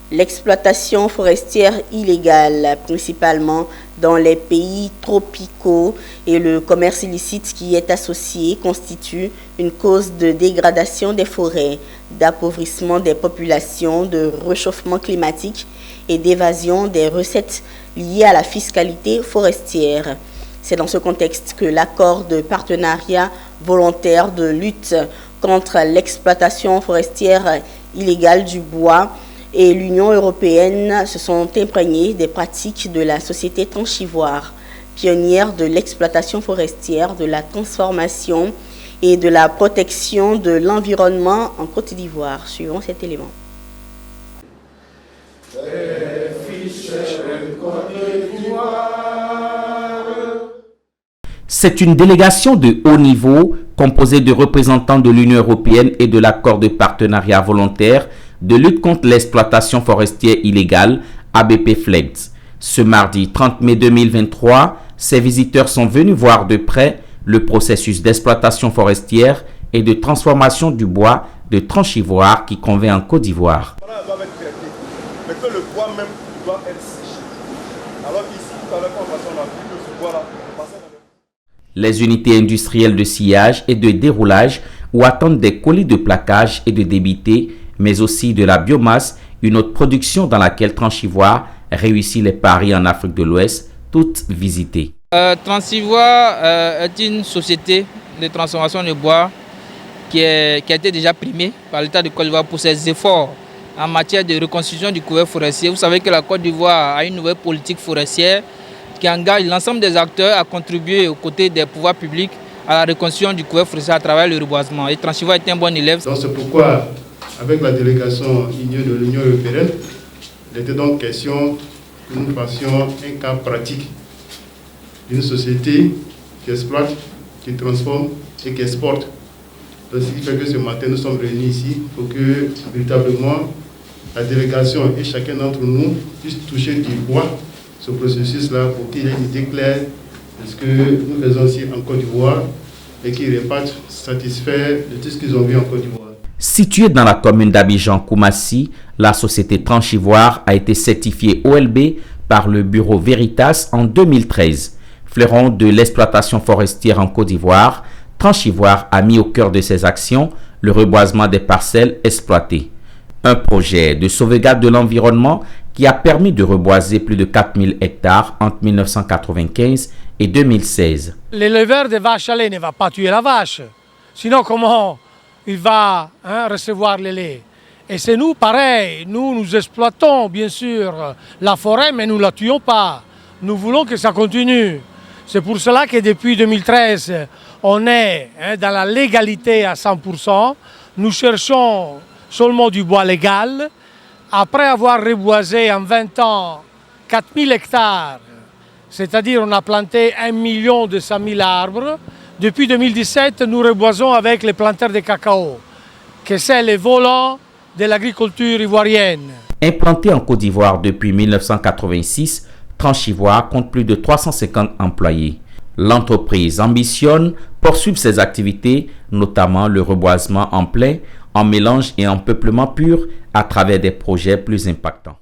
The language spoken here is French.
L'exploitation forestière illégale, principalement dans les pays tropicaux, et le commerce illicite qui y est associé constitue une cause de dégradation des forêts, d'appauvrissement des populations, de réchauffement climatique et d'évasion des recettes liées à la fiscalité forestière. C'est dans ce contexte que l'accord de partenariat volontaire de lutte contre l'exploitation forestière illégale du bois et l'Union européenne se sont imprégnés des pratiques de la société Tranchivoire, pionnière de l'exploitation forestière, de la transformation et de la protection de l'environnement en Côte d'Ivoire. Suivons cet élément. C'est une délégation de haut niveau composée de représentants de l'Union européenne et de l'accord de partenariat volontaire de lutte contre l'exploitation forestière illégale ABP-FLEGT. Ce mardi 30 mai 2023, ces visiteurs sont venus voir de près le processus d'exploitation forestière et de transformation du bois de Tranchivoire qui convainc en Côte d'Ivoire. Mais que le bois même doit être séché. Alors qu'ici, tout à l'heure, on a vu que ce bois-là passait dans les unités industrielles de sciage et de déroulage où attendent des colis de plaquage et de débité, mais aussi de la biomasse, une autre production dans laquelle Tranchivoire réussit les paris en Afrique de l'Ouest, toutes visitées. Tranchivoire est une société de transformation de bois qui a été déjà primée par l'État de Côte d'Ivoire pour ses efforts en matière de reconstruction du couvert forestier. Vous savez que la Côte d'Ivoire a une nouvelle politique forestière qui engage l'ensemble des acteurs à contribuer aux côtés des pouvoirs publics à la reconstruction du couvert forestier à travers le reboisement. Et Tranchivoire est un bon élève. Donc c'est pourquoi, avec la délégation de l'Union européenne, il était donc question que nous fassions un cas pratique d'une société qui exploite, qui transforme et qui exporte. Donc, ce qui fait que ce matin, nous sommes réunis ici pour que, véritablement, la délégation et chacun d'entre nous puisse toucher du bois ce processus-là pour qu'il y ait une idée claire de ce que nous faisons ici en Côte d'Ivoire et qu'ils repartent satisfaits de tout ce qu'ils ont vu en Côte d'Ivoire. Située dans la commune d'Abidjan-Koumassi, la société Tranchivoire a été certifiée OLB par le bureau Veritas en 2013. Fleuron de l'exploitation forestière en Côte d'Ivoire, Tranchivoire a mis au cœur de ses actions le reboisement des parcelles exploitées. Un projet de sauvegarde de l'environnement qui a permis de reboiser plus de 4000 hectares entre 1995 et 2016. L'éleveur de vaches à lait ne va pas tuer la vache, sinon comment il va recevoir le lait? Et c'est nous, pareil, nous exploitons bien sûr la forêt, mais nous ne la tuons pas. Nous voulons que ça continue. C'est pour cela que depuis 2013, on est dans la légalité à 100%. Nous cherchons seulement du bois légal. Après avoir reboisé en 20 ans 4000 hectares, c'est-à-dire on a planté 1 200 000 arbres, depuis 2017, nous reboisons avec les planteurs de cacao, que c'est le volant de l'agriculture ivoirienne. Implanté en Côte d'Ivoire depuis 1986, Tranchivoire compte plus de 350 employés. L'entreprise ambitionne poursuivre ses activités, notamment le reboisement en plein, en mélange et en peuplement pur à travers des projets plus impactants.